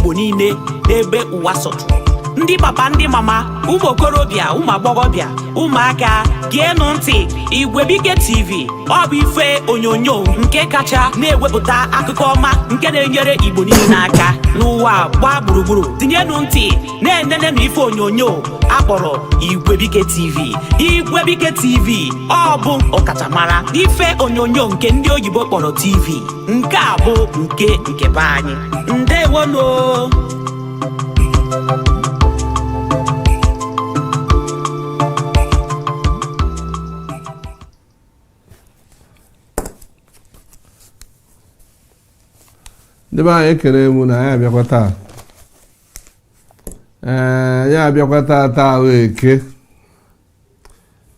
Igbo niile n'ebe ụwa sọtụ. Ndị papa, ndị mama, ụmụ okorobịa, ụmụ agbọghọbịa, ụmụaka, geenụ ntị. Igwebike TV ọ bụ ife onyonyo nke kacha na-ewepụta akụkọ ọma nke na-enyere Igbo niile aka n'ụwa gbaa gburugburu. Tinyenụ ntị na-enenenụ ife onyonyo akpọrọ Igwebike TV. Igwebike TV ọ bụ ọkachamara n'ife onyonyo nke ndị oyibo kpọrọ TV. Nke a bụ nke be anyị. Ndewonu. Ndị be anyị ekele mụ na ya abịakwa taa. Ya abịakwa taa ahụ eke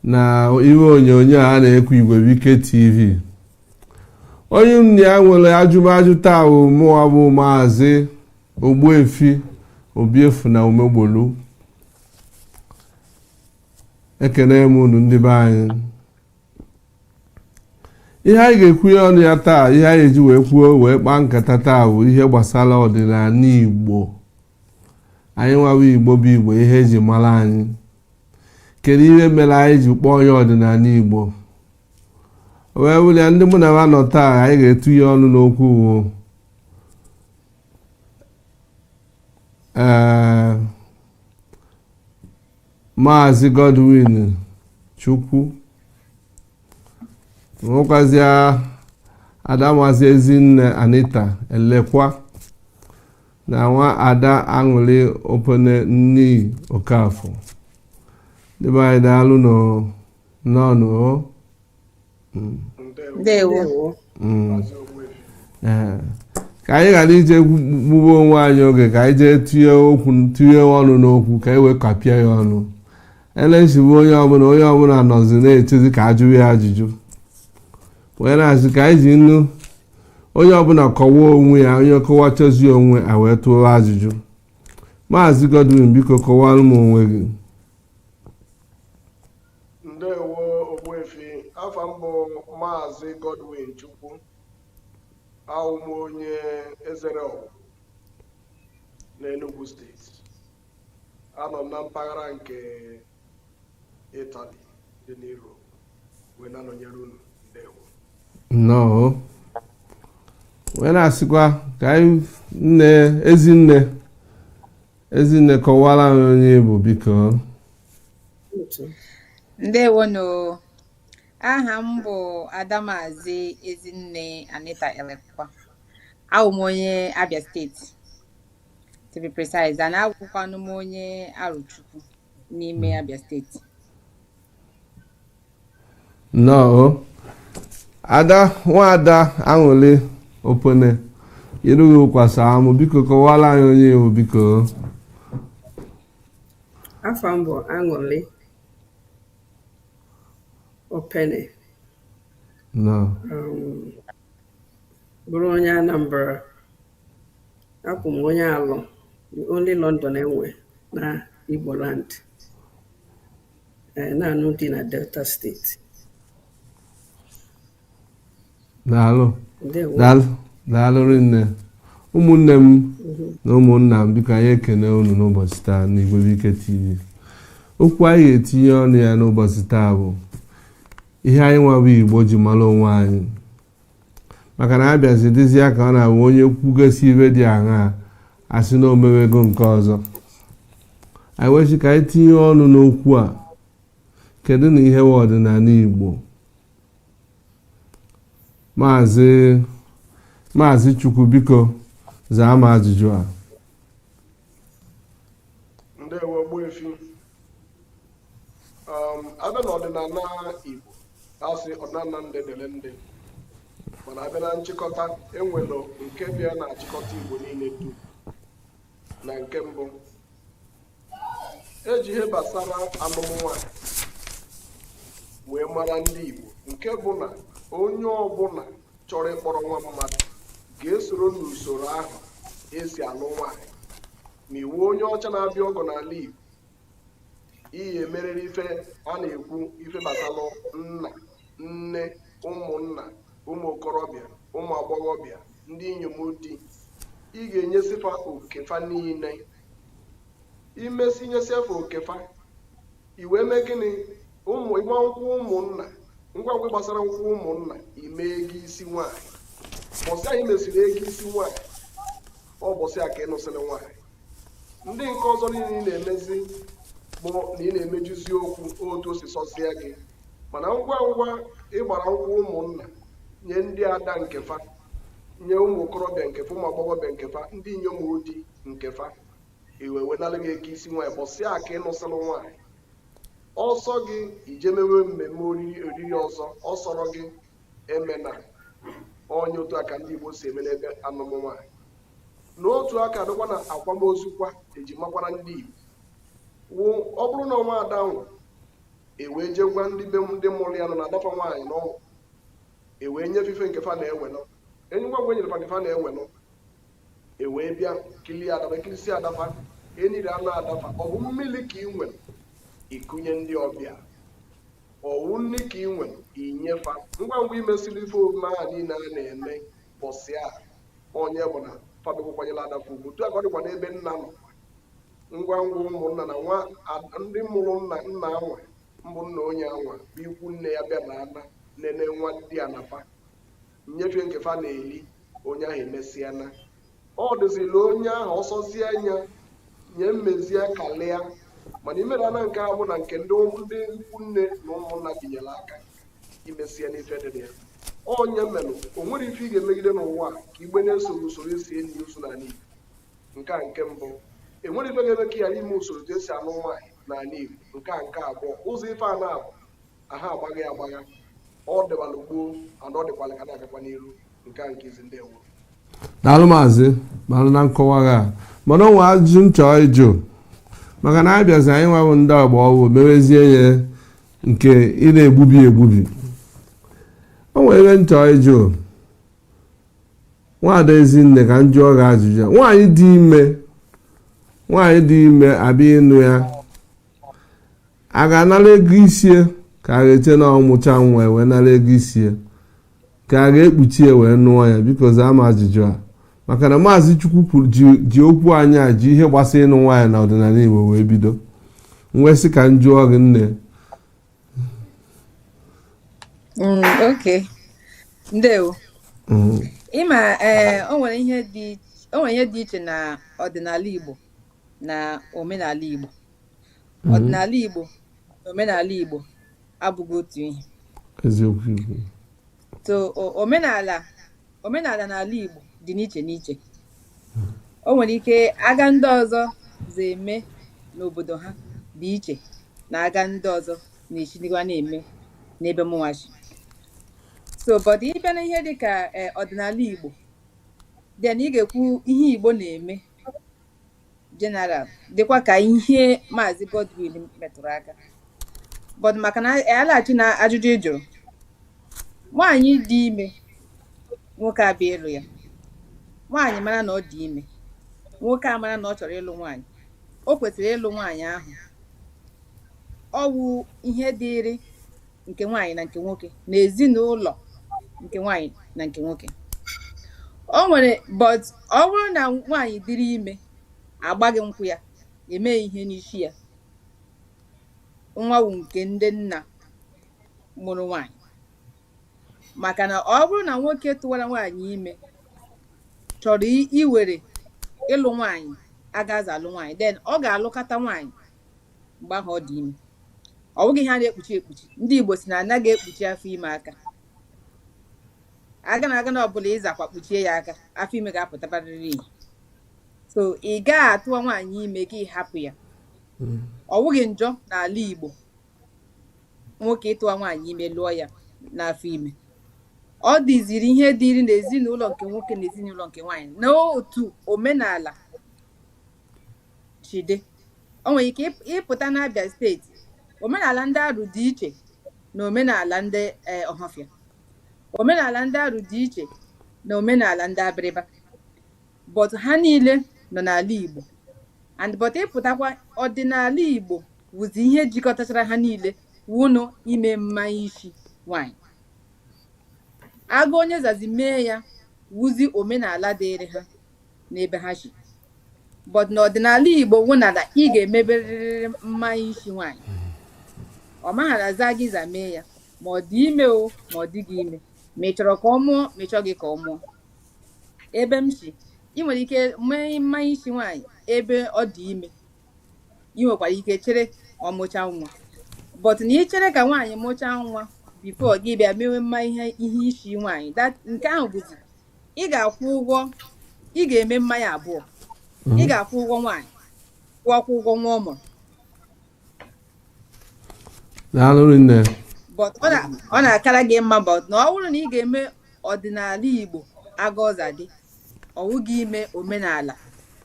na iwe onyonyo a na-ekwu Igwebike TV. Onye nne ya nwere ajụmajụ taa bụ mụwa bụ Maazị Ogbuefi Obiefu na Umegbolu. Ekele m unu ndị be anyị. Ihe anyị ga-ekwu ọnụ ya taa, ihe anyị eji wee kwuo wee kpaa nkata taa bụ ihe gbasara ọdịnala Igbo. Anyị nwawa Igbo bụ Igbo, ihe eji mara anyị. Kedu ihe mere anyị ji kpọọ onye ọdịnala Igbo? Wee wụrụ ya ndị mụ na ha nọ taa, anyị ga-etu ya ọnụ n'okwu bụ Maazị Godwin Chukwu, nwekwazịa Adamazi Ezinne Anita Elekwa na nwa Ada Aṅụrị Opene Nni Okafọ. Ndị be anyị daalụ n'ọnụ. Ndewo. Ka anyị ghara ije gbugbo onwe anyị oge, ka anyị jee tinye ọnụ n'okwu ka anyị wee kapịa ya ọnụ. Elechibụ onye ọbụla nọzi na-echezi ka ajụrụ ya ajụjụ. Wee na-asị ka anyị ji nnu onye ọbụla kọwaa onwe ya, onye kọwachazi onwe a wee tụọ ajụjụ. Maazị Godwin, biko kọwara m onwe gị. Ndewo Ogbuefi, afa m bụ Maazị Godwin Chukwu, ahụ m onye Ezereọgwụ n'Enugu steeti. Anọ m na mpaghara nke Italy dị n'Europe wee na-anọnyere unu. Ndewo. Nnọọ. Wee na-asịkwa ka anyị Ezinne kọwara anyị onye bụ biko. Ndewonu. Aha m bụ Adamazi Ezinne Anita Elekwa. Ahụ m onye Abia steeti, to be precise, and abụkwanụ m onye Arochukwu n'ime Abia steeti. Nnọọ. Nwaada Aṅụrị Opene irughị ụkwasa amụ, biko kọwara anyị onye bụ biko. Afa m bụ Aṅụrị Opene. Bụrụ onye Anambra. Akwụ m onye Alọ, only London enwe na Igbo land. Na-anụ dị na Delta steeti. Daalụ rinne. Ụmụnne m na ụmụnna m, biko anyị ekene unu n'ụbọchị taa n'Igwebike TV. Okwu anyị etinye ọnụ ya n'ụbọchị taa bụ ihe anyị nwa bụ Igbo ji mara onwe anyị. Maka na abịazi dịzi ya ka ọ na-abụ onye kwugosi ibe dị aṅaa asị na omewego nke ọzọ. Anyị wechi ka anyị tinye ọnụ n'okwu a. Kedu na ihe wụ ọdịnala Igbo? Maazị Chukwu, biko zaa m ajụjụ a. Ndewo Ogbuefi. Abịa n'ọdịnala Igbo, asị ọdịnala ndị dere ndị, mana abịa na nchịkọta enwere nke bịa na-achịkọta Igbo niile dum. Na nke mbụ, eji ihe gbasara alụmụ nwanyị wee mara ndị Igbo, nke bụ na onye ọbụla chọrọ ịkpọrọ nwa mmadụ ga-esoro n'usoro ahụ esi alụ nwanyị. Ma iwu onye ọcha na-abịa ọgọ n'ala Igbo, ihe emerere ife a na-ekwu ife gbasara nna, nne, ụmụnna, ụmụ okorobịa, ụmụ agbọghọbịa, ndị inyom di. ị ga-enyesifa okefa niile. Imesi nyesifa okefa iwe mee gịnị ịgba nkwụ ụmụnna ngwa ngwa gbasara nkwụ ụmụnna ime ego isi nwaanyị. Bọsị anyị mesiri ego isi nwaanyị ọ bọsị a ka ị nụsịrị nwaanyị. Ndị nke ọzọ niile ị na-emezi bụ na ị na-emejuzi okwu otu o si sọzie gị, mana ngwa ngwa ịgbara nkwụ ụmụnna nye ndị ada nkefa, nye ụmụ okorobịa nkefa, ụmụ agbọghọbịa nkefa, ndị inyom odi nkefa, iwe wenalụ gị ego isi nwaanyị. Bọsị a ka ị nụsịrị nwaanyị ọsọ gị ijemewe mmemme oriri ọzọ ọsọrọ gị emena. Onye otu aka ndị Igbo si eme n'ebe anụmụ nwaanyị. N'otu aka dịkwa na akwamozu kwa ejimakwara ndị Igbo ọ bụrụ na ọnwa ada nwụ ewee jegwa ndị be ndị mụrụ ya nọ na adafa nwaanyị n'ọnwụ ewee nyefe nkefa na-ewenọ enyi ngwa ngwa nyerefa nkefa na-ewenọ ewee bịa kilie adafa kilisi adafa eniri anụ adafa. Ọ bụ mmiri ka ị nwere ịkụnye ndị ọbịa, ọwụ nri ka ị nwere inyefa. Ngwa ngwa imesiri ife omume aha niile a na-eme bọsị a onye bụ na fabekwakwanyela adafa ugwu. Tu aka ọ dịkwa n'ebe nna nọ. Ngwa ngwa ụmụnna na nwa ndị mụrụ nna anwa mbụ nna onye anwa bụ ikwu nne ya bịara ana nene nwa ndị anafa nnyefe nkefa na-eli onye ahụ emesịana. Ọ dịzila onye ahụ ọsọzie anya nye mmezie kalịa, mana imere ana nke ahụ bụ na nke ndị ikwu nne na ụmụnna binyere aka imesie n'ife dịrị ya. Onye melụ o nwere ife ị ga-emegide n'ụwa ka igbe na-esoro usoro esi enyi usu n'ala Igbo. Nke a nke mbụ, enwere ife ga-eme ka ị ghara ime usoro etu esi anụ nwaanyị n'ala Igbo. Nke a nke abụọ, ụzọ ife a na-abụ aha agbagha agbagha. Ọ dịkwala gboo ana ọ dịkwala ka na-agakwa n'iru. Nke a nke izi ndị ewu. Daalụ maazị malụ na nkọwa gị a, mana onwe ajụjụ nchọ ịjụ maka na abịazi anyị nwabụ ndị ọgba ọgwụ mewezie ya nke ị na-egbubi egbubi. O nwere ebe nchọ ịjụ nwaada Ezinne ka m jụọ gị ajụjụ. Nwaanyị dị ime abịa ịnụ ya a ga-anara ego isie ka a ga-eche na ọmụcha nwa wee nara ego isie ka a ga-ekpuchi ya wee nụọ ya? Biko zaa m ajụjụ a, maka na maazị Chukwu kwuru ji okwu anyị a ji ihe gbasara ịnụ nwaanyị na ọdịnala Igbo wee bido. Nwesị ka m jụọ gị nne. Okay, ndewo. Ịma o nwere ihe dị iche na ọdịnala Igbo na omenala Igbo. Ọdịnala Igbo na omenala Igbo abụghị otu ihe. Eziokwu Igbo. So omenala n'ala Igbo dị n'iche n'iche. O nwere ike aga ndị ọzọ eme n'obodo ha dị iche na aga ndị ọzọ na-echirikwa na-eme n'ebe mụnwachi. So but ịbịa na ihe dịka ọdịnala Igbo then ị ga-ekwu ihe Igbo na-eme general dịkwa ka ihe Maazị Godwin metụrụ aka. But maka na alaghachi na ajụjụ ị jụrụ, nwaanyị dị ime nwoke abịa ịlụ ya, nwaanyị mara na ọ dị ime, nwoke a mara na ọ chọrọ ịlụ nwaanyị, o kwesịrị ịlụ nwaanyị ahụ. Ọ wụ ihe dịrị nke nwaanyị na nke nwoke na ezinụlọ nke nwaanyị na nke nwoke. O nwere but ọ bụrụ na nwaanyị dịrị ime agbaghị nkwụ ya eme ihe n'isi ya, nwa wụ nke ndị nna mụrụ nwaanyị. Maka na ọ bụrụ na nwoke tụwara nwaanyị ime chọrọ iwere ịlụ nwaanyị agaghị alụ nwaanyị, then ọ ga-alụkọta nwaanyị mgbe ahụ ọ dị ime. Ọ bụghị ha na-ekpuchi ekpuchi. Ndị Igbo si na anaghị ekpuchi afọ ime aka. Aga na ọbụla ịzakwa kpuchie ya aka, afọ ime ga-apụtabarịrị ihe. So ị gaghị atụwa nwaanyị ime gị hapụ ya. Ọ bụghị njọ n'ala Igbo nwoke ịtụwa nwaanyị ime lụọ ya n'afọ ime. Ọ dịziri ihe dịrị n'ezinụlọ nke nwoke na ezinụlọ nke nwaanyị n'otu omenala chide. O nwere ike ịpụta n'Abia steeti, omenala ndị Arụ dị iche na omenala ndị Ọhafịa. Omenala ndị Arụ dị iche na omenala ndị Abịrịba, but ha niile nọ n'ala Igbo. And but ịpụtakwa ọdịnala Igbo wụzi ihe jikọtachara ha niile wụnụ ime mmanya isi nwaanyị. Agụ onye zazi mee ya wụzi omenala dịrị ha. n'ebe ha ji but n'ọdịnala Igbo wụ na ị ga-emeberịrị mmanya isi nwaanyị ọ maghara za gị zamee ya ma ọ dị ime o ma ọ dịghị ime ma ị chọrọ ka ọ mụọ ma ị chọghị ka ọ mụọ ebe m si ị nwere ike mee mmanya isi nwaanyị ebe ọ dị ime ị nwekwara ike chere ọ mụchaa nwa but na ị chere ka nwaanyị mụchaa nwa before gị bịa mewe mmanya ihe isi nwaanyị nke ahụ bụzi ị ga-akwụ ụgwọ ị ga-eme mmanya abụọ ị ga-akwụ ụgwọ nwaanyị kwụọkwa ụgwọ nwa ọ mụrụ but ọ na-akara gị mma but na ọ bụrụ na ị ga-eme ọdịnala Igbo agọza dị ọwụ gị ime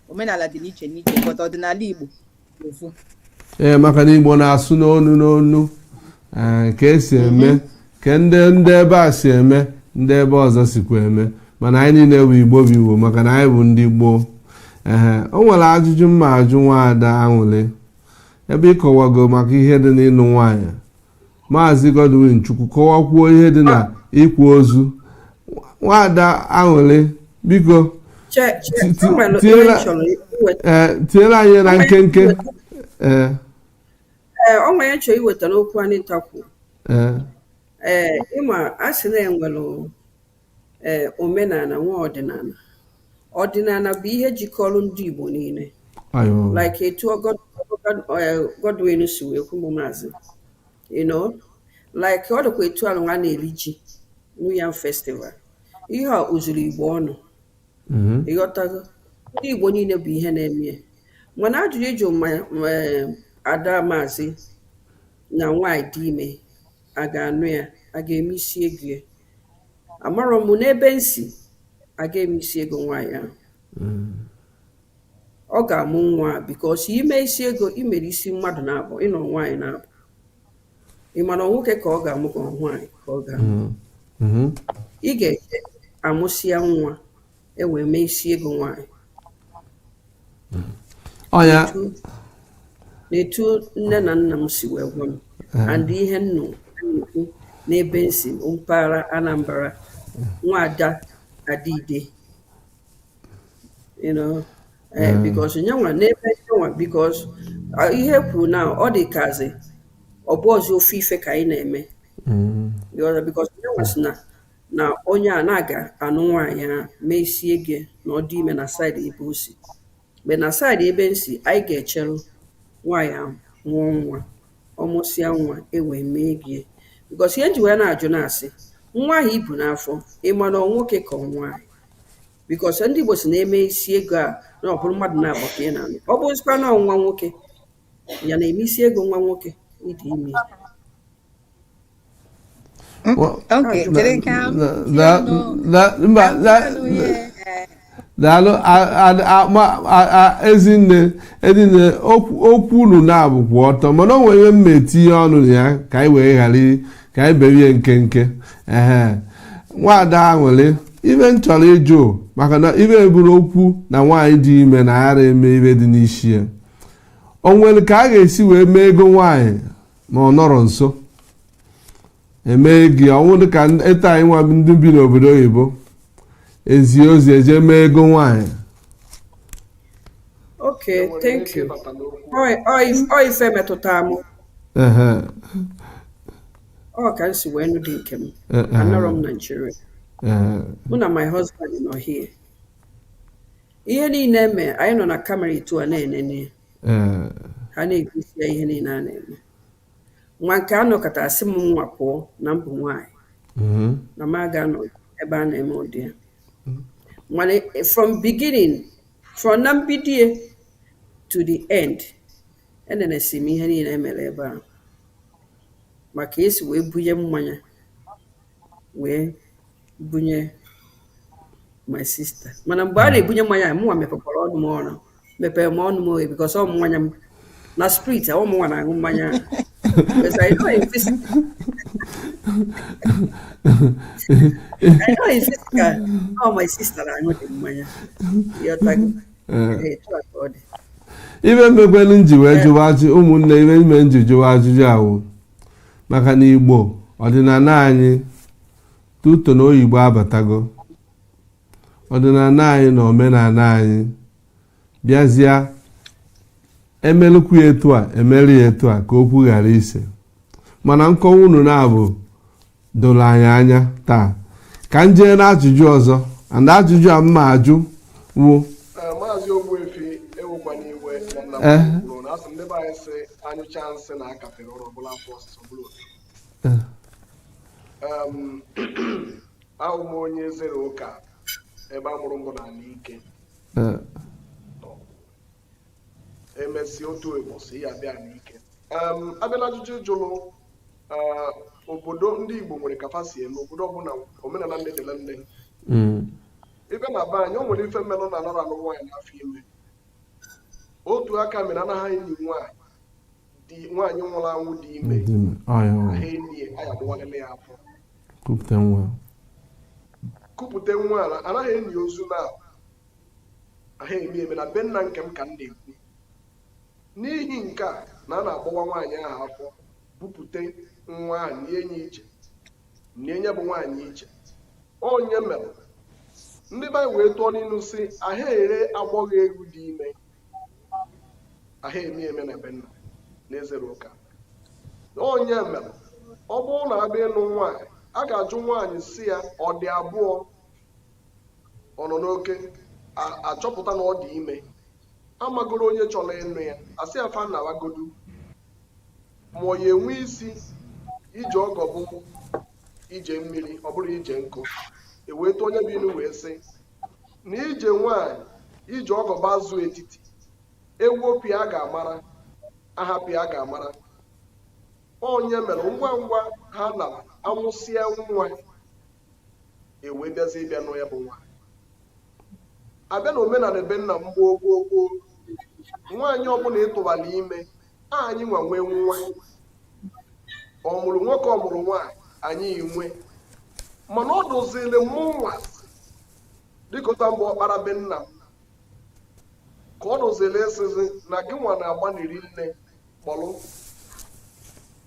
omenala dị n'iche n'iche but ọdịnala Igbo ofu maka na Igbo na-asụ n'onu ka esi eme ka ndị ebe a si eme ndị ebe ọzọ sikwa eme mana anyị niile bụ Igbo bụ Igbo maka na anyị bụ ndị gboo o nwere ajụjụ mma ajụ nwaada Anwụlị ebe ịkọwago maka ihe dị n'ịlụ nwaanyị Maazị Godwin Chukwu kọwakwuo ihe dị na ịkwa ozu nwaada Anwụlị biko tinyere anyị na nkenke o nwere chọrọ iweta n'okwu Anita kwuru ịma a sị na enwere omenala nwa ọdịnala bụ ihe jikọrọ ndị Igbo niile like etu Godwin si wee kwu maazị like ọ dịkwa etu alụ nwa na-eri ji New Yam Festival ihe a ozuru Igbo ọnụ ịghọtago ndị Igbo niile bụ ihe na-eme mana ajụrụ ịjụ ada maazị na nwaanyị dị ime a ga-anụ ya a ga-eme isi ego ya amarọ m n'ebe nsi a ga-eme isi ego nwaanyị ahụ ọ ga-amụ nwa bikos ime isi ego imere isi mmadụ na-abụ ịnọ nwaanyị na-abụ ịmana nwoke ka ọ ga-amụ ka nwaanyị ka ọ ga-amụ ị ga-eje amụsịa nwa ewee mee isi ego nwaanyị n'etu nne na nna m si wee gwa m and ihe nnụ n'ebe nsi mpaghara Anambra nwaada Adide because nyanwa n'ebe nyanwa because ihe kwuru na ọ dị kazi ọ bụ ọzọ ofe ife ka anyị na-eme because nyanwa si na onye a na-aga anụ nwaanyị a mee isi ego na ọ dị ime na saịdị ebe o si mgbe na saịdị ebe nsi anyị ga-echerụ nwaanyị ahụ nwụọ nwa ọmụsịa nwa ewee mee gị because ihe nji wee na-ajụ na-asị nwa ahụ ibu n'afọ ịmana nwoke ka nwaanyị because ndị Igbo si na-eme isi ego a na ọ bụrụ mmadụ na-abụ ka ị na-anụ ọ bụrụzikwa na nwa nwoke ya na-eme isi ego nwa nwoke ịdị ime daalụ ezinne okwu unu na-abụkwa ọtọ mana o nwere ihe mma etinye ọnụ ya ka anyị wee ghara ka anyị berie nkenke nwaada Anwụlị ibe m chọrọ ịjụ maka na ibe eburu okwu na nwaanyị dị ime na ghara eme ibe dị n'isi ya o nwere ka a ga-esi wee mee ego nwaanyị ma ọ nọrọ nso eme gị ọnwụ dịka ịta anyị nwa ndị bi n'obodo oyibo ezi ozi eje mee ego nwaanyị Okay, thank you. Ọ ife metụta mụ ọ ka nsi wee nụ dị nke m anọrọ m Nigeria mụ na my husband nọ here ihe niile eme anyị nọ na kamera etu a na-enene ha na-egosi ya ihe niile a na-eme nwa nke anọkọta asị m nwa pụọ na mbụ nwaanyị na m aga nọ ebe a na-eme ụdị ya mana from beginning from na mbido to the end enenesi m ihe niile emere ebe ahụ maka esi wee bunye mmanya wee bunye my sister mana mgbe a na-ebunye mmanya mụnwa mepekwara ọnụ m ọnụ mepere m ọnụ m ohe because ọ mmanya m na street ọ mụnwa na-aṅụ mmanya because I know in physical oh my sister na-aṅụ dị mmanya ibe mmekwelu nji wee jụwa ajụ ụmụnne ibe ime nji jụwa ajụjụ ahụ maka na Igbo ọdịnala anyị tuto na oyibo abatago ọdịnala anyị na omenala anyị bịazịa emelụkwu ya etu a emeri ya etu a ka okwu ghara ise. Mana nkọwa unu na-abụ doro anyị anya taa. Ka m jee n'ajụjụ ọzọ, and ajụjụ a mma ajụ wụ Maazị Ogbuefi ewukwa n'iwe na kwuru na asị ndị be anyị sị anyụcha nsị na akafere ọrụ ọbụla afọ ọsịsọ bụrụ ahụ m onye zere ụka ebe a mụrụ mbụ n'ala ike emesi otu ụbọchị ya bịa n'ike. Abịala ajụjụ jụrụ obodo ndị Igbo nwere kapasi eme obodo ọbụla omenala ndị dịla nne ibe na be anyị o nwere ife mmelụ na anara alụ nwaanyị n'afọ ime. Otu aka mere anaghị enyi nwaanyị nwụrụ anwụ dị ime ahụ enyi anya gbawalele ya afọ kupụta nwa ala anaghị enyi ozu na ahụ eme na be nna nke m ka m na-ekwu. N'ihi nke a na a na-agbawa nwaanyị ahụ afọ bupụte nwa ahụ nye bụ nwaanyị iche onye mere ndị be anyị wee tụọ n'inu si ahụ ere agbọghọ egwu dị ime ahụ eme na be nna na-ezere ụka onye mere ọ bụrụ na abịa ịlụ nwaanyị a ga-ajụ nwaanyị si ya ọ dị abụọ ọ nọ n'oke achọpụta na ọ dị ime amagoro onye chọrọ ịnụ ya asị ya fa na awagodu ma ọ ya enwe isi ije ọgọ bụ ije mmiri ọ bụrụ ije nkụ eweta onye bụ inu wee sị na ije nwaanyị ije ọgọ bụ azụ etiti ewopụ ya ga-amara ahapụ ya ga-amara. Onye mere ngwa ngwa ha na amụsịa nwa ewee bịazi ịbịa nụ ya bụ nwa abịa na omenala ebe nna m gboo nwaanyị ọbụla ịtụbala ime anyị nwee nwa ọ mụrụ nwoke ọ mụrụ nwaanyị anyị inwe mana ọ dozili mụ nwa dịkọta mgbe ọkpara be nna m ka ọ dozili esizi na gị nwa na-agbaniri nne kpọlụ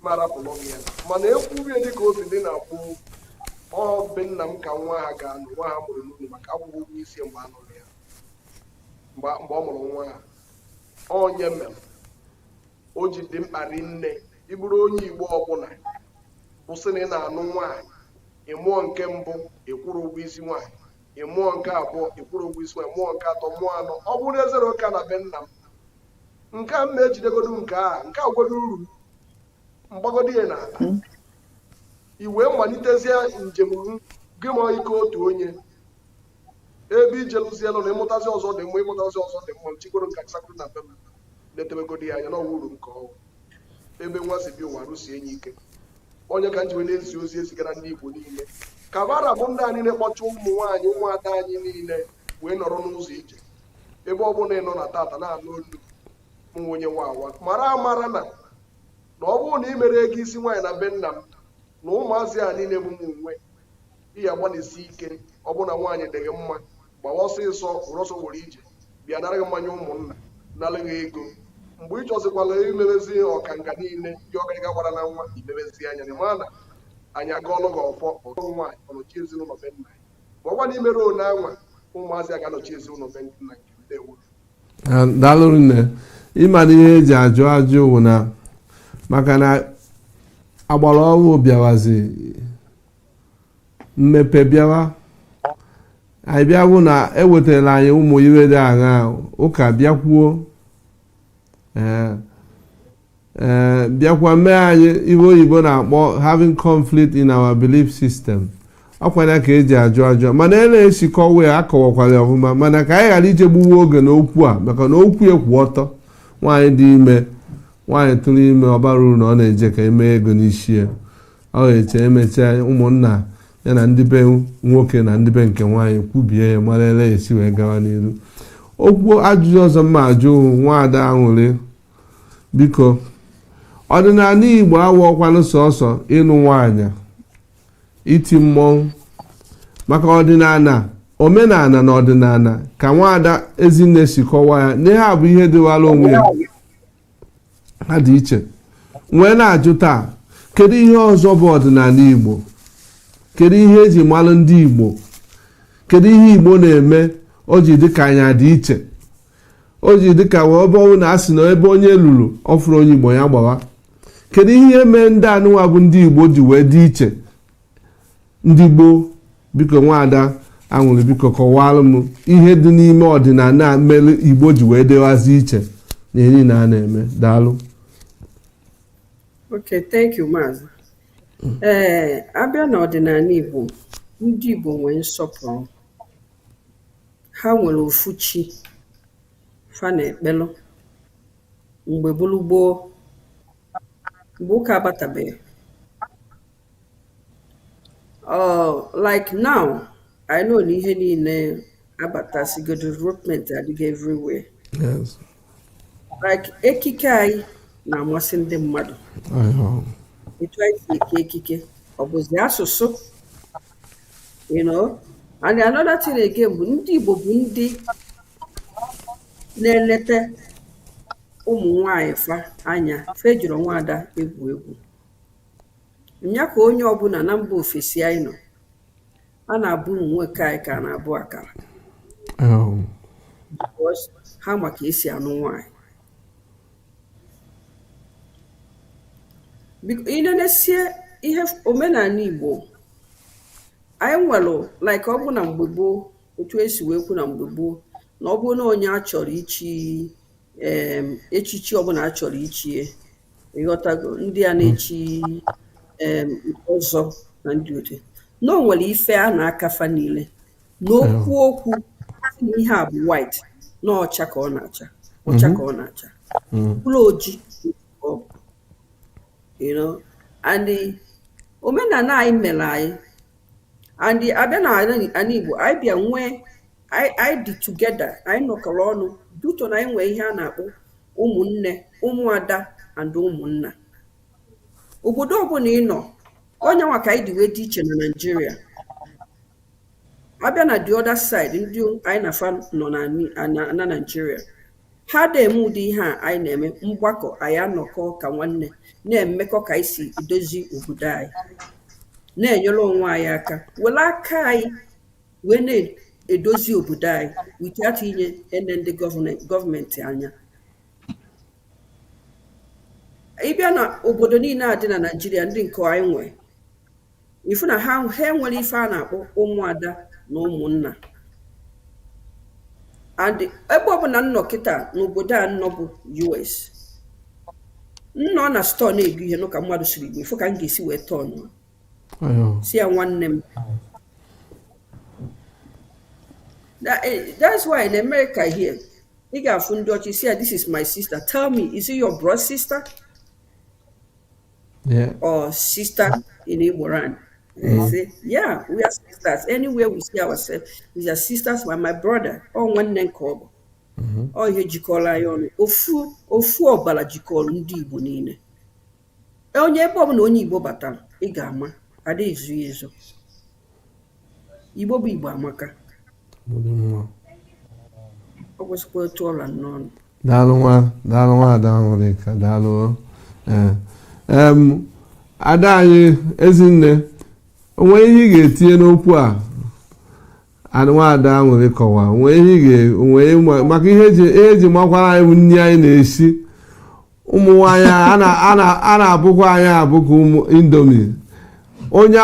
mara pụlọ gị ya mana ekwurie dịka o si dị na akpụ ọ be nna m ka nwa ha ga-anụ nwa ha mụrụ n'ụlọ maka akwụkwọ ụgwọ isi mgbe a nụrụ ya mgbe ọ mụrụ nwa ha onye mere o ji dị mkparị nne ịbụrụ onye Igbo ọbụla kwụsị na ị na-anụ nwaanyị ịmụọ nke mbụ ịkwụrụ ụgwọ isi nwaanyị ịmụọ nke abụọ ịkwụrụ ụgwọ isi nwaanyị mụọ nke atọ mụọ anọ ọ bụrụ ezere ụka na be nna m nke a m na-ejidegodo nke a gwodo uru mgbagodo ya na ala iwe malitezie njem gị ma ike otu onye ebe ije lụzielụ na ịmụtazi ọzọ dị mma ịmụtazi ọzọ dị mma chigoro nka sakụrụ na be m na-etebegodi ya anya na ọwụrụ nke ọhụụ ebe nwa si bi ụwa rụsie enyi ike onye ka njiwe na-ezi ozi ezigara ndị Igbo niile ka bara bụ ndị anyị na-ekpọcha ụmụ nwaanyị ụmụada anyị niile wee nọrọ n'ụzọ ije ebe ọ bụla ị nọ na tata na-anụ olu nwa onye nwa awa mara amara na ọ bụrụ na ị mere ego isi nwaanyị na be nna m na ụmụazị a niile bụ m nwe ihe agbanisi ike ọ bụrụ na nwaanyị dịghị mma gbawa ọsịsọ were ọsọ were ije bịa nara gị mmanya ụmụnna nara gị ego mgbe ị chọzikwala imebezi ọkanga niile ndị ọgarịga gbara na nwa imebezi anya na ma na anyị agọọlụ gị ọfọ ọrụ nwaanyị ọnọchi ezinụlọ be nna ma ọgwa na imere one anwa ụmụazị a ga-anọchi ezinụlọ be nna nke ndewo. Daalụ nne ịmara ihe eji ajụ wụ na maka na agbara ọhụụ bịawazi mmepe bịawa anyị bịawụ na ewetara anyị ụmụ iwe dị aṅa ụka bịakwuo bịakwa mee anyị iwe oyibo na-akpọ having conflict in our belief system ọkwanya ka eji ajụ mana e na-esikọ wee akọwakwara ọfụma mana ka anyị ghara ije gbuwe oge n'okwu a maka na okwu ekwu ọtọ nwaanyị dị ime nwaanyị tụrụ ime ọbara uru na ọ na-eje ka emee ego n'isi ya ọ ga-eche emechaa ụmụnna ya na ndị be nwoke na ndị be nke nwaanyị kwubie ya mara ele esi wee gawa n'iru. Okwu ajụjụ ọzọ mma ajụ nwaada Aṅụrị biko ọdịnala Igbo awọkwanụ sọsọ ịnụ nwaanyị iti mmọnwụ maka ọdịnala omenala na ọdịnala ka nwaada Ezinne si kọwaa ya na ha bụ ihe dịwara onwe ya ha dị iche wee na-ajụ taa kedu ihe ọzọ bụ ọdịnala Igbo kedu ihe eji malụ ndị Igbo kedu ihe Igbo na-eme o ji dịka anyị dị iche, o ji dịka wee bụrụ na a sị na ebe onye lụrụ ọfụrụ onye Igbo ya gbawa. Kedu ihe mee ndị anụwa bụ ndị Igbo ji wee dị iche? Ndị gboo, biko nwaada Anwụrụ, biko kọwalụ m ihe dị n'ime ọdịnala mere Igbo ji wee dịwazi iche na ihe niile a na-eme. Daalụ. Okay, thank you, Maazị. Abịa n'ọdịnala Igbo, ndị Igbo nwee nsọpụrụ. Ha nwere ofu chi fa na-ekpelụ mgbe bụrụ gboo, mgbe ụka abatabeghị. Like now, I know na ihe niile abatasigo, development adịghị everywhere. Yes. Like ekike anyị na-amasị ndị mmadụ. Etu anyị si eke ekike, ọ bụzi asụsụ, you know. And another thing again bụ ndị Igbo bụ ndị na-eleta ụmụ nwanyị fa anya, fejuru nwaada egwu egwu. Nya ka onye ọbụla na mba ofesi anyị nọ, a na-abụ ụmụ nwoke anyị ka na-abụ akara. Because ha maka esi anụ nwanyị. Inenesie ihe omenala Igbo, anyị nwere like ọ bụ na mgbe gboo, otu esi wee kwu na mgbe gboo, na ọ bụ na onye a chọrọ ichi echichi ọbụla a chọrọ ichie, ịghọtago, ndị a na-echi ọzọ na ndị otu, na o nwere ife a na-akafa niile n'okwu okwu ihe a bụ white na ọcha ka ọ na-acha, ọcha ka ọ na-acha, mkpụrụ oji, you know. And omenala anyị mere anyị, and abịa na ala Igbo, anyị bịa nwee, anyị dị together, anyị nọkọrọ ọnụ duto na anyị nwee ihe a na-akpọ ụmụnne, ụmụada and ụmụnna. Obodo ọbụla ị nọ, onye nwa ka anyị dị wee dị iche na Nigeria. Abịa na the other side, ndị anyị na-afa nọ na Nigeria, ha na-eme ụdị ihe a anyị na-eme, mgbakọ, anyị anọkọ ka nwanne, na-emekọ ka anyị si edozi obodo anyị, na-enyere onwe anyị aka, were aka anyị wee na-edozi obodo anyị without inye ndị gọọmenti anya. Ịbịa na obodo niile a dị na Nigeria, ndị nke anyị nwee, ifu na ha nwere ife a na-akpọ ụmụada na ụmụnna. And ebe ọbụla nnọ kịta n'obodo a nnọ bụ US, nnọ na store na-ego ihe n'ụka mmadụ siri Igbo, ifu ka m ga-esi wee tọọ si ya nwanne m. That's why in America here, ị ga-afụ ndị ọchị si ya, this is my sister. Tell me, is it your brother sister? Yeah. Or sister in Igbo land? They say, yeah, we are sisters. Anywhere we see ourselves, we are sisters by my brother. Or one name called. Or here jikola yon. Ofu obala jikolu ndị Igbo niile. Onye ebe ọ bụ na onye Igbo batara, ị ga-ama, ada ezu ezo. Igbo bụ Igbo amaka. Ọ kwesịkwa otu ọla n'ọnụ. Daalụ nwa Ada Anwụrụ, daalụ. Ada anyị Ezinne, onwe ihe ị ga-etinye n'okwu a Nwaada Anwụrụ kọwa, onwe maka ihe eji makwara anyị bụ nri anyị na-esi, ụmụ nwaanyị a na-abụkwa anyị abụkwa ụmụ Indomie. Onye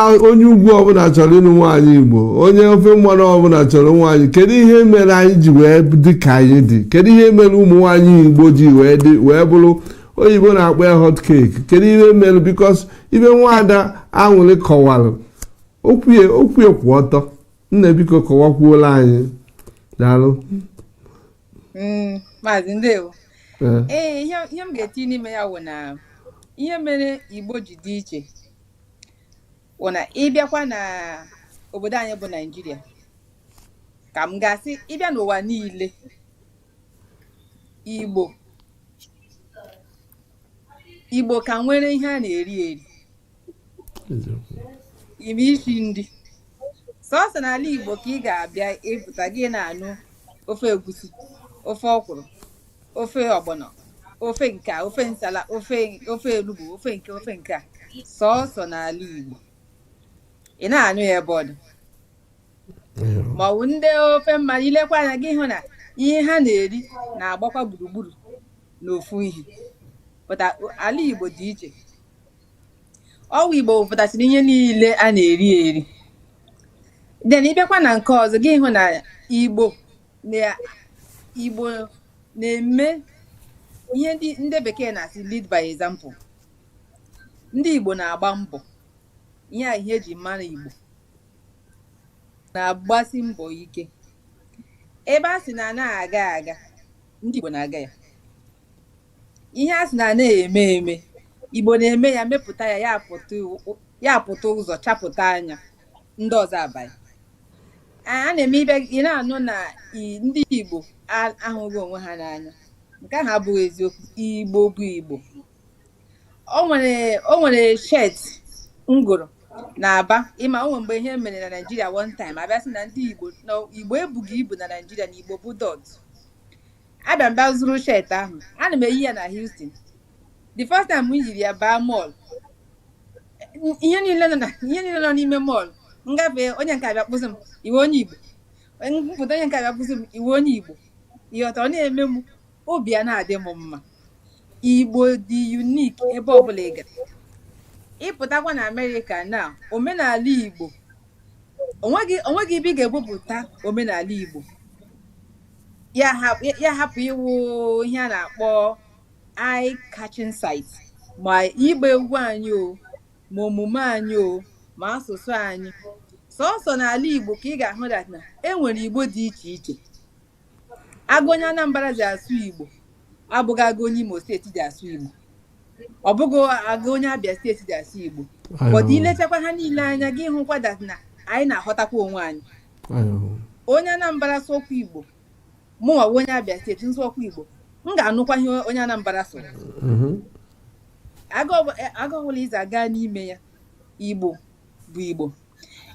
ugwu ọbụla chọrọ ịnụ nwaanyị Igbo, onye ofe mmanụ ọbụla chọrọ nwaanyị. Kedu ihe mere anyị ji wee dị ka anyị dị? Kedu ihe mere ụmụ nwaanyị Igbo ji wee bụrụ oyibo na-akpọ ya hot cake? Kedu ihe mere? Because ibe Nwaada Anwụrụ kọwara okwu kwụ ọtọ. Nne biko kọwakwuola anyị. Daalụ. Maazị ndewo. Ihe m ga-etinye n'ime ya wụ na ihe mere Igbo ji dị iche wụ na ịbịakwa na obodo anyị bụ Nigeria, ka m ga-asị ịbịa n'ụwa niile, Igbo ka nwere ihe a na-eri ime isi ndị sọsọ n'ala Igbo ka ị ga-abịa ịpụta gị na-anụ ofe egusi, ofe ọkwụrụ, ofe ọgbọnọ, ofe nka, ofe nsala, ofe elugbo, ofe nke a sọsọ n'ala Igbo ị na-anụ ya ebe ọ dị. ma ọ bụ ndị ofe mmadụ ilekwa anya gị hụ na ihe ha na-eri na-agbakwa gburugburu n'ofu ihe pụta ala Igbo dị iche. Ọwụ Igbo pụtasịrị ihe niile a na-eri eri. Den ịbịakwa na nke ọzọ gị hụ na Igbo na-eme ihe ndị bekee na-asị lead by example. Ndị Igbo na-agba mbọ, ihe a ihe eji mara Igbo, na-agbasi mbọ ike. Ebe a sị na na-aga aga, ndị Igbo na-aga ya. Ihe a sị na na-eme eme, Igbo na-eme ya, mepụta ya, ya pụta ụzọ, chapụta anya, ndị ọzọ abaghị. A na-eme ibe ị na-anụ na ndị Igbo ahụghị onwe ha n'anya. Nke ahụ abụghị eziokwu. Igbo bụ Igbo. O nwere shet ngụrụ na Aba, ịma o nwere mgbe ihe mere na Nigeria one time, abịa sị na ndị Igbo ebughị ibu na Nigeria, na Igbo bụ dot. Abịa mbịa zụrụ shet ahụ, ana m eyi ya na Houston. The first time m yiri ya baa mall, ihe niile nọ n'ime mall, ngafe onye nke abịa kpụsị m, iwe onye Igbo. Mpụta onye nke abịa kpụsị m, iwe onye Igbo. Ịghọta, ọ na-eme m obi a na-adị m mma. Igbo dị unique ebe ọbụla ị gara. Ịpụtakwa na Amerịka na omenala Igbo, onweghị ebe ị ga-ekwupụta omenala Igbo ya hapụ iwu ihe a na-akpọ eye catching site, ma igba egwu anyị o, ma omume anyị o, ma asụsụ anyị. Sọsọ n'ala Igbo ka ị ga-ahụ dat na enwere Igbo dị iche iche. Agụ onye Anambra ji asụ Igbo abụghị agụ onye Imo steeti ji asụ Igbo, ọ bụghị agụ onye Abia steeti ji asụ Igbo. Bọdụ ilechakwa ha niile anya gị hụkwa dat na anyị na-aghọtakwa onwe anyị. Onye Anambra sụọkwa Igbo, mụ nwa onye Abia steeti nsụọkwa Igbo, m ga-anụkwa ihe onye Anambra sụrụ. Agụ ọbụla izi aga n'ime ya, Igbo bụ Igbo.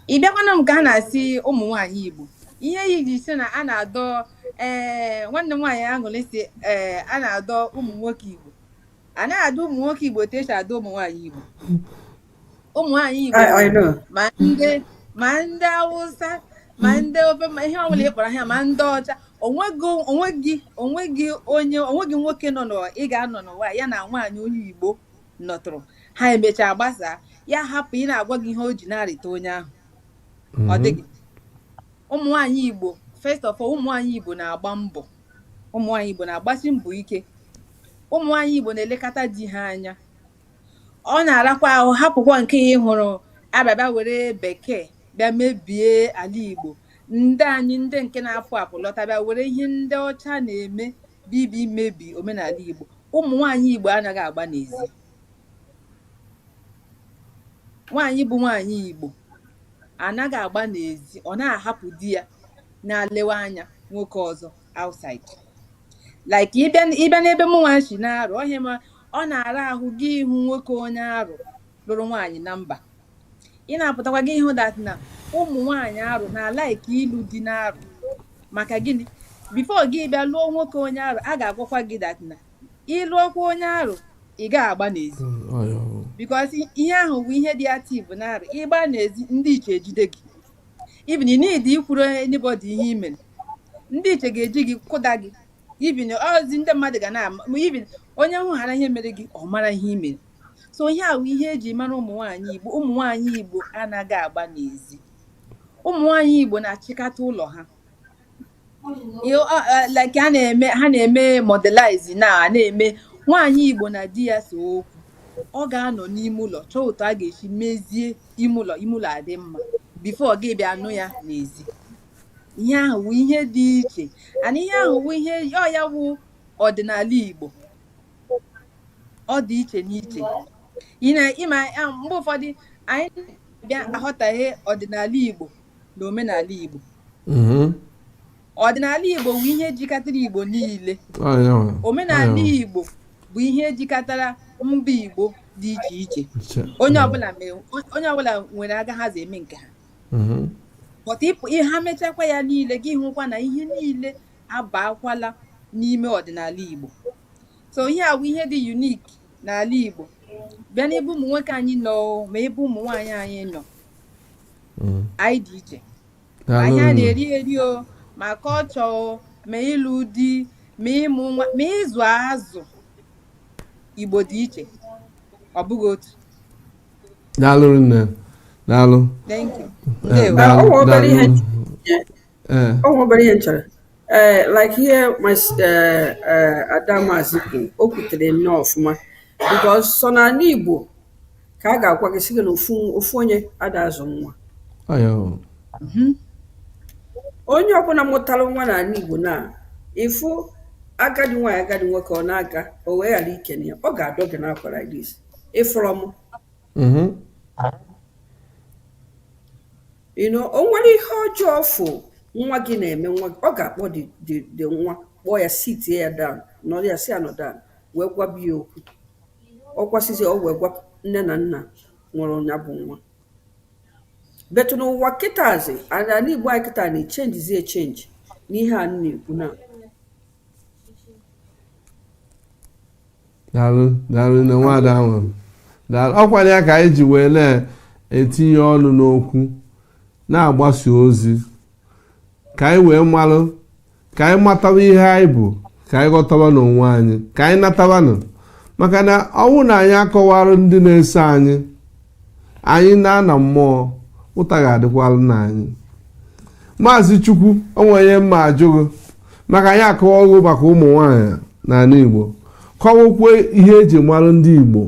Ị bịakwana m ka a na-asị ụmụ nwaanyị Igbo, ihe iji si na a na-adọ nwanne m nwaanyị aṅụrị si a na-adọ ụmụ nwoke Igbo. A na-adọ ụmụ nwoke Igbo otu esi adọ ụmụ nwaanyị Igbo. Ụmụ nwaanyị Igbo ma ndị Awụsa, ma ndị ofe, ma ihe ọbụla ị kpọrọ ha, ma ndị ọcha, onweghị nwoke nọ n'ụwa ị ga-anọ n'ụwa ya na nwaanyị onye Igbo nọtụrụ ha emechaa gbasaa, ya hapụ ị na-agwa gị ihe o ji na-arịta onye ahụ. Ọ dịghị. Ụmụ nwaanyị Igbo, first of all, ụmụ nwaanyị Igbo na-agba mbọ. Ụmụ nwaanyị Igbo na-agbasi mbọ ike. Ụmụ nwaanyị Igbo na-elekọta di ha anya. Ọ na-arakwa ahụ hapụkwa nke ị hụrụ abịa were bekee bịa mebie ala Igbo. Ndị anyị ndị nke na-apụ apụ lọta bịa were ihe ndị ọcha na-eme bibi mebi omenala Igbo. Ụmụ nwaanyị Igbo anaghị agba n'ezi. Nwaanyị bụ nwaanyị Igbo anaghị agba n'ezi, ọ na-ahapụ di ya na-alewe anya nwoke ọzọ outside. Like ịbịa n'ebe m nwa si na-arụ ọhịa, ma ọ na-ara ahụ gị ịhụ nwoke onye arụ lụrụ nwaanyị na mba. Ị na-apụtakwa gị ịhụ dat na ụmụ nwaanyị arụ na-alaiki ịlụ di na-arụ. Maka gịnị? Before gị bịa lụọ nwoke onye arụ, a ga-agwakwa gị dat na ịlụọkwa onye arụ ị ga-agba n'ezi. Because ihe ahụ bụ ihe dị active na-arụ. Ịgba n'ezi, ndị iche ejide gị. Even ị need ikwuru anybody ihe i mere, ndị iche ga-eji gị kụda gị. Even ozi ndị mmadụ ga na-ama, even onye hụ hara ihe mere gị, ọ mara ihe i mere. So ihe ahụ ihe eji mara ụmụ nwaanyị Igbo. Ụmụ nwaanyị Igbo anaghị agba n'ezi. Ụmụ nwaanyị Igbo na-achịkọta ụlọ ha. Like ha na-eme modelize na na-eme nwaanyị Igbo na di ya so okwu, ọ ga-anọ n'ime ụlọ chọọ otu a ga-esi mezie ime ụlọ adị mma before gị bịa nụ ya n'ezi. Ihe ahụ bụ ihe dị iche, and ihe ahụ bụ ihe ya bụ ọdịnala Igbo. Ọ dị iche n'iche. Ịma mgbe ụfọdụ anyị bịa aghọtaghe ọdịnala Igbo na omenala Igbo. Ọdịnala Igbo bụ ihe jikọtara Igbo niile. Omenala Igbo bụ ihe jikọtara mba Igbo dị iche iche. Onye ọbụla nwere aga ha za eme nke ha. But ha mechakwa ya niile gị hụkwa na ihe niile abakwala n'ime ọdịnala Igbo. So ihe a bụ ihe dị unique n'ala Igbo. Bịa n'ebe ụmụ nwoke anyị nọ, ma ebe ụmụ nwaanyị anyị nọ, anyị dị iche. ma ihe a na-eri eri o ma kọlchọ o ma ịlụ di ma ịmụ nwa ma ịzụ azụ Igbo dị iche ọ bụghị otu. Daalụ nne. Daalụ. Thank you. O nwere ihe nchara like here my Adamazi kwuru o kwutere nnọọ ọfụma because so n'ala Igbo ka a ga-agwa gị sị gị na ofu onye ada azụ nwa. Onye ọbụla mụtara nwa n'ala Igbo na ịfụ agadi nwaanyị agadi nwoke ọ na-aga o wee ghara ikene ya ọ ga-adọ gị n'akwa like this ịfụrụ m o nwere ihe ọjọọ fụ nwa gị na-eme nwa ọ ga-akpọ dị nwa kpọọ ya sitie ya down nọrọ ya si anọ down wee gwabi ya okwu ọ kwasịzi ọ wee gwa nne na nna nwụrụ ya bụ nwa betu n'ụwa kịtazi ala Igbo anyị kịta na-echenjizi echenji n'ihe a na-ekwu na daalụ na nwada ahụ ọkwanye ya ka anyị ji wee na-etinye ọnụ n'okwu na-agbasa ozi ka anyị wee malụ ka anyị matawa ihe anyị bụ ka anyị ghọtawa n'onwe anyị ka anyị natawanụ maka na ọnwụ na anyị akọwarụ ndị na-eso anyị na mmụọ ụta ga-adịkwalụ na anyị. Maazị Chukwu onwenye mma ajụghị maka anyị akọwago maka ụmụ nwaanyị n'ala Igbo kọwakwa ihe eji marụ ndị Igbo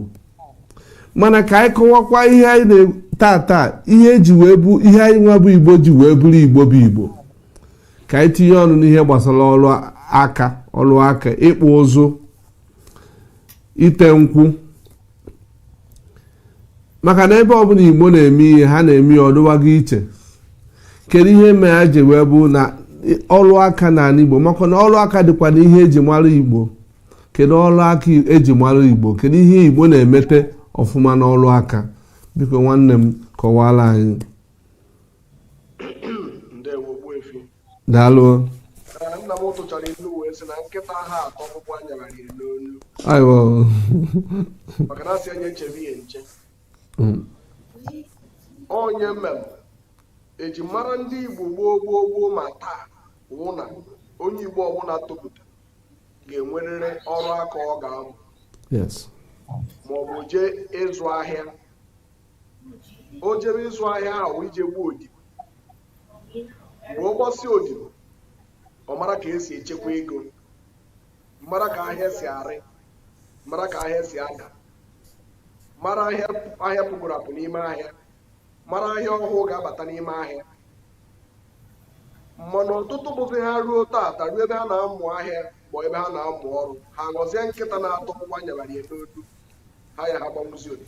mana ka anyị kọwakwa ihe anyị tata ihe eji wee bụ ihe anyị nwa bụ Igbo ji wee bụrụ Igbo bụ Igbo ka anyị tinye ọnụ n'ihe gbasara ọrụ aka ịkpụ ụzụ ite nkwụ maka na ebe ọbụla Igbo na-eme ihe ha na-eme ya ọdụwago iche. Kedu ihe mere ha ji wee bụ na ọrụ aka n'ala Igbo maka na ọrụ aka dịkwa na ihe eji marụ Igbo. Kedu ọrụ aka eji marụ Igbo kedu ihe Igbo na-emete ọfụma n'ọrụ aka biko nwanne m kọwara anyị. Daalụ. Nna m tụchara ilu wee sị na nkịta ha atọ ọkpụkpụ anyara riri n'olu maka na asị anya echebe ihe nche onye mmemme eji mara ndị Igbo gboo ma taa wụ na onye Igbo ọbụla topụta ga-enwerịrị ọrụ aka ọ ga-amụ ma ọ bụ jee ịzụ ahịa o jebe ịzụ ahịa ahụ ije gbuo odibo mgbe ọ gbasi odibo ọ mara ka esi echekwa ego mara ka ahịa si arị mara ka ahịa si ada mara ahịa pụgoro apụ n'ime ahịa mara ahịa ọhụụ ga-abata n'ime ahịa mana ọtụtụ bụzi ha ruo taata ruo ebe ha na-amụ ahịa bụ ebe ha na-amụ ọrụ ha gọzie nkịta na-atọ ụgbọ anyabara ya n'olu ha ya ha gbanwụzi odi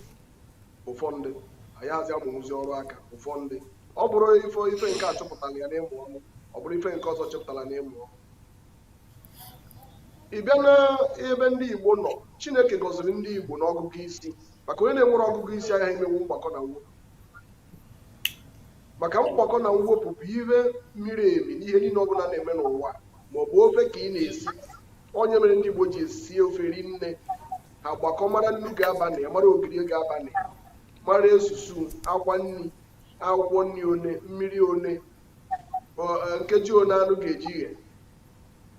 ụfọdụ anyị hazi amụnwụzi ọrụ aka ụfọdụ ọ bụrụ ife nke a chọpụtara ya n'ịmụ ọrụ ọ bụrụ ife nke ọzọ chọpụtara n'ịmụ ọrụ. Ị bịa n'ebe ndị Igbo nọ Chineke gọziri ndị Igbo n'ọgụgụ isi maka onye na-enwere ọgụgụ isi agaghị emenwu mgbakọ na mwepụ maka mgbakọ na mwepụ bụ ihe miri emi n'ihe niile ọbụla na-eme n'ụwa ma ọ bụ ofe ka ị na-esi onye mere ndị Igbo ji esi ofe ri nne ha gbakọ mara nnu ga-aba na ya mara ogiri ga-aba na ya mara esusu akwa nri akwụkwọ nri one mmiri one nkeji one anụ ga-eji ghe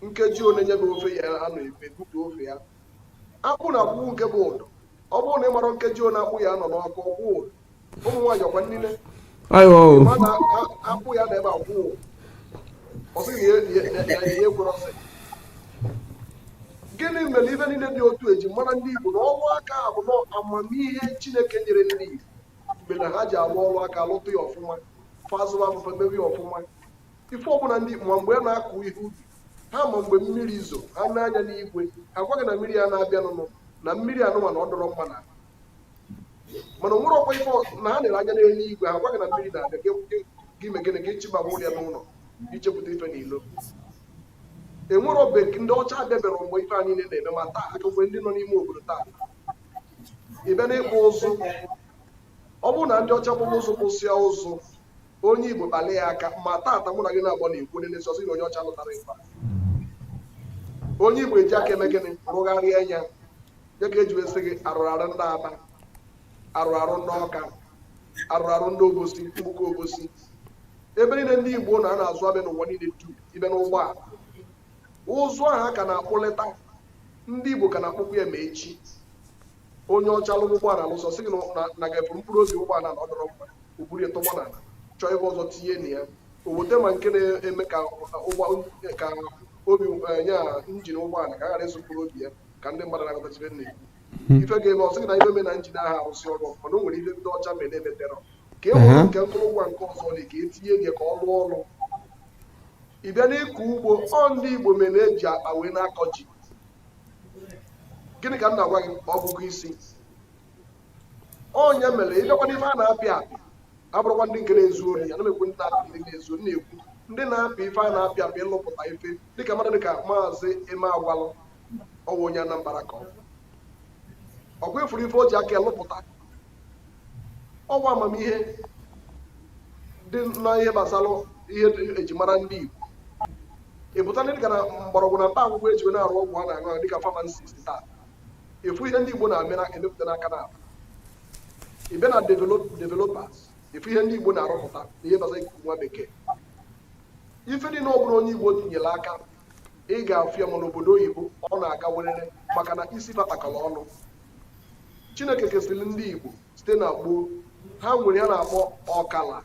nkeji one nyebe ofe ya anụ ebupụ ofe ya akpụ na akwụ nke bụ ụdọ ọ bụrụ na ị mara nkeji one akpụ ya nọ n'ọkụ ọkwụ ụdọ ụmụ nwaanyị ọkwa niile akpụ ya na ebe akwụ ọsịghị ya egwerọsị gịnị mere ibe niile dị otu eji mara ndị Igbo na ọrụ aka bụ na amamihe Chineke nyere ndị Igbo mgbe na ha ji arụ ọrụ aka lụtụ ya ọfụma fazụwa afụfe mebe ya ọfụma ife ọbụla ndị Igbo ma mgbe a na-akụ ihe ubi ha ma mgbe mmiri zo ha na-anya n'igwe ha gwaghị na mmiri ya na-abịa nụnụ na mmiri anụma na ọ dọrọ mma na mana onwere ọkwa ife na ha nere anya n'elu igwe ha gwaghị na mmiri na-abịa gị megịnị ka ịchịbagwụrụ ya n'ụlọ ichepụta ife n'ilo enwere obe ndị ọcha abịabịara mgbe ife a niile na-eme ma taa akụkwe ndị nọ n'ime obodo taa ịbịa n'ịkpụ ụzụ ọ bụrụ na ndị ọcha kpụrụ ụzụ kpụsịa ụzụ onye Igbo kpali ya aka ma taata mụ na gị na-agba na-ekwu n'esozi na onye ọcha lụtara ịba onye Igbo eji aka eme gịnị rụgharịa anya ya ka eji wesị gị arụrarụ ndị Aba arụrarụ ndị Ọka arụrarụ ndị Obosi mgbuko Obosi ebe niile ndị Igbo na-azụ abịa n'ụwa niile dum ibe n'ụgbọala ụzụ ahụ a ka na-akpọleta ndị Igbo ka na-akpọkwu ya ma echi onye ọcha lụrụ ụgbọala lụsọ sị gị na ga-efu mkpụrụ obi ụgbọala na ọdọrọ mma oburu etọgbọ na chọọ ebe ọzọ tinye na ya obodo ma nke na-eme ka obi nye injin ụgbọala ka a ghara ịsụ mkpụrụ obi ya ka ndị mmadụ na-agatachire nne ife ga-eme ọsị gị na ife me na injin ahụ arụsị ọrụ mana o nwere ife ndị ọcha mere emetere ka e nwere nke nkụrụngwa nke ọzọ dị ka etinye gị ka ọ rụọ ọrụ ị bịa n'ịkọ ugbo ọ ndị Igbo mere eji akpa wee na-akọ ji gịnị ka m na-agwa gị ọgụgụ isi onye mere ịbịakwana ife a na-apịa apị abụrụkwa ndị nke na-ezu ori ya na-emekwu ndị na-apị ndị na-ezu na-ekwu ndị na-apị ife a na-apịa apị ịlụpụta ife dịka mmadụ dịka maazị Eme Agwalụ ọwa onye Anambra ka ọgwa ifuru ife o ji aka elụpụta ọwa amamihe dị na ihe gbasara ihe ejimara ndị Igbo ịpụta ndị dịka na mgbọrọgwụ na mkpa akwụkwọ ejiwe na-arụ ọgwụ a na-aṅụ dịka pharmacist taa efu ihe ndị Igbo na-emepụta n'aka na-abụ ibe na developers efu ihe ndị Igbo na-arụpụta na ihe gbasara ikuku nwa bekee ife dị na ọbụla onye Igbo tinyere aka ị ga-afụ ya ma n'obodo oyibo ọ na-aga werere maka na isi patakọrọ ọnụ Chineke kesịrị ndị Igbo site na gboo ha nwere ya na-akpọ ọkala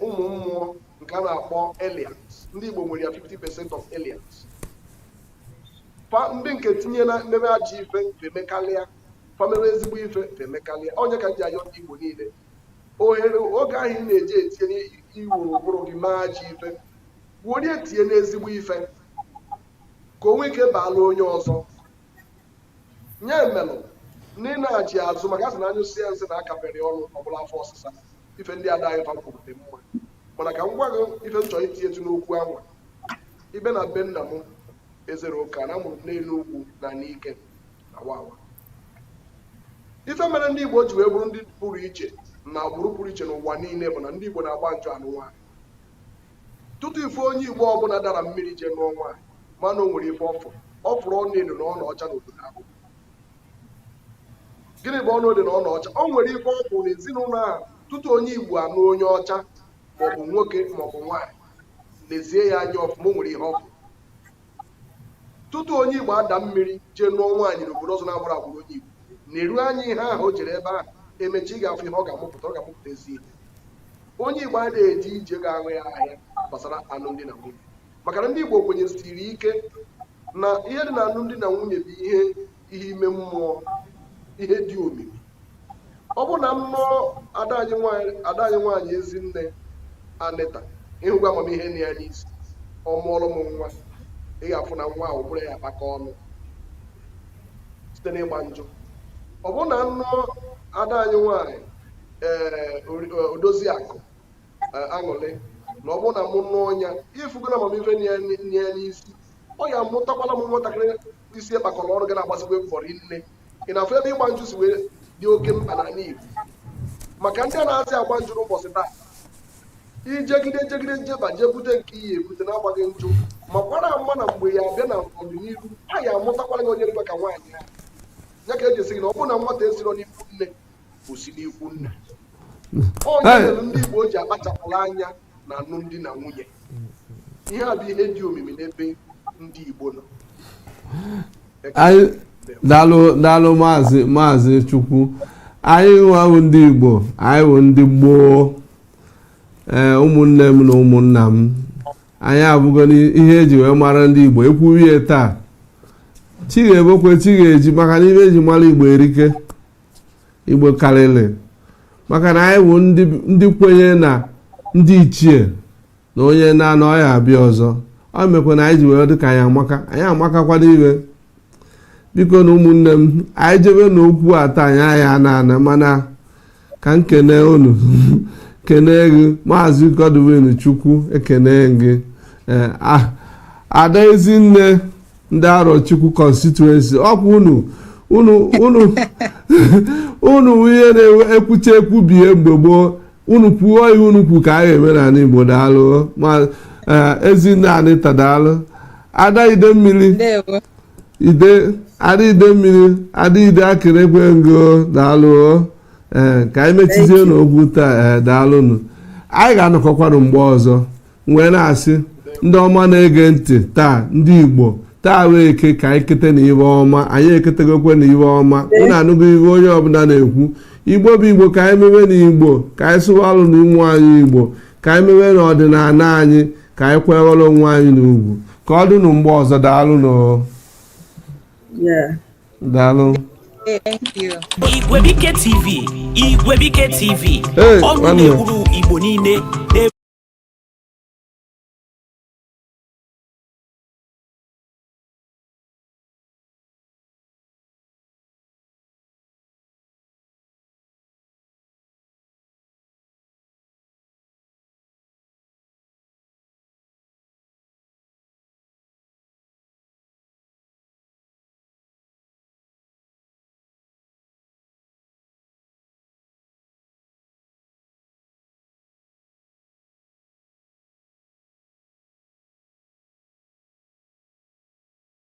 ụmụ mmụọ nke a na-akpọ aliens ndị Igbo nwere ya 50% of aliens ndị nke tinye na mmebe ajọ ife femekalịa famere ezigbo ife femekalịa onye ka ji ayọ ndị Igbo niile ohere oge ahụ ị na-eji etinye iwu ụbụrụ gị mee ajọ ife wuorie tinye n'ezigbo ife ka o nwee ike baala onye ọzọ nye emelụ ndị na-achị azụ maka asị na anyụsị ya nsị na akapere ọnụ ọbụla afọ ọsịsa ife ndị ada anyị fapụpụta mma mana ka m gwa gị ife m chọrọ itinyetu n'okwu anwa ibe na be nna m ezere ụka na amụrụ n'elu ugwu na n'ike na wawa ife mere ndị Igbo ji wee bụrụ ndị pụrụ iche na agbụrụ pụrụ iche n'ụwa niile bụ na ndị Igbo na-agba njọ anụ nwaanyị tutu ife onye Igbo ọbụla dara mmiri jee n'ụọ nwaanyị mana o nwere ife ọ fụrụ ọnụ edo na ọnụ ọcha n'obodo ahụ gịnị bụ ọnụ edo na ọnụ ọcha o nwere ife ọ fụrụ n'ezinụlọ ahụ tutu onye Igbo anụ onye ọcha maọbụ nwoke maọbụ nwaanyị lezie ya anya ọfụma o nwere ihe ọfụ tutu onye Igbo ada mmiri jee n'ụọ nwaanyị n'obodo ọzọ na-abụrụ agbụrụ onye Igbo na-eru anya ihe ahụ o jere ebe ahụ emechi ị ga-afụ ihe ọ ga-amụpụta ezi ihe onye Igbo a na-eji ije ga-aṅụ ya ahịa gbasara alụmdi na nwunye maka na ndị Igbo kwenyesiri ike na ihe dị na alụmdi na nwunye bụ ihe ime mmụọ ihe dị omimi ọ bụ na mmụọ ada anyị nwaanyị Ezinne Anita ịhụgwa amamihe na ya n'isi ọ mụọrọ m nwa ị ga-afụ na nwa ahụ bụrụ ya akpaka ọnụ site n'ịgba njọ ọ bụ na nnọọ ada anyị nwaanyị Odoziakụ Aṅụlị na ọ bụ na mụ nụọ ọnya ịfụgo na amamihe na ya n'isi ọ ya amụtakwala m nwatakịrị isi ịkpakọrọ ọrụ ga na-agbazigwe mbọrọ nne ị na-afụ ebe ịgba njụ si wee dị oke mkpa n'ala Igbo maka ndị a na-asị agba njụ n'ụbọchị taa ijegide njeba jee bute nke iyi ebute na-agbaghị njụ ma kwara mma na mgbe ya abịa na ọdịnihu a ya amụtakwala gị onye dịkwa ka nwaanyị ha ya ka eji esi gị na ọ bụrụ na nwata esiro n'ikwu nne osi n'ikwu nna onye mere ndị Igbo ji akpachapụrụ anya na alụmdi na nwunye ihe a bụ ihe dị omimi n'ebe ndị Igbo nọ daalụ maazị Chukwu anyị nwawo ndị Igbo anyị wụ ndị gboo ụmụnne m na ụmụnna m anyị abụgo ihe eji wee mara ndị Igbo ekwurie taa chi ga-ebokwe chi ga-eji maka na ihe eji mara Igbo erike Igbo karịrị maka na anyị wụ ndị kwenye na ndị ichie na onye na-anọ ya abịa ọzọ ọ mekwa na anyị ji wee dị ka anyị amakakwado iwe biko na ụmụnne m anyị jebe n'okwu ata anyị ana mana ka m kene unu kene gị maazị Godwin Chukwu ekene gị ada Ezinne ndị Arochukwu constituency ọkwa unu ihe na-ekwucha ekwubie mgbe gboo unu kwuo ihe unu kwu ka a ga-eme n'ala Igbo daalụ ma Ezinne Anita daalụ ada Idemmili ada ide akịrịkwe ngo daalụ ka anyị mechizie n'okwu taa daalụnụ anyị ga-anọkọkwanụ mgbe ọzọ wee na-asị ndị ọma na-ege ntị taa ndị Igbo taa wee eke ka anyị kete na ibe ọma anyị eketegokwe na ibe ọma unu anụgo ibe onye ọbụla na-ekwu Igbo bụ Igbo ka anyị mewe na Igbo ka anyị sụwa ọrụ na ụmụ anyị Igbo ka anyị mewe na ọdịnala anyị ka anyị kwewere onwe anyị n'ugwu ka ọ dịnụ mgbe ọzọ daalụ daalụ Thank you. Igwebike TV, Igwebike TV, Hey, ọnụ nwanne. na-ekwuru Igbo niile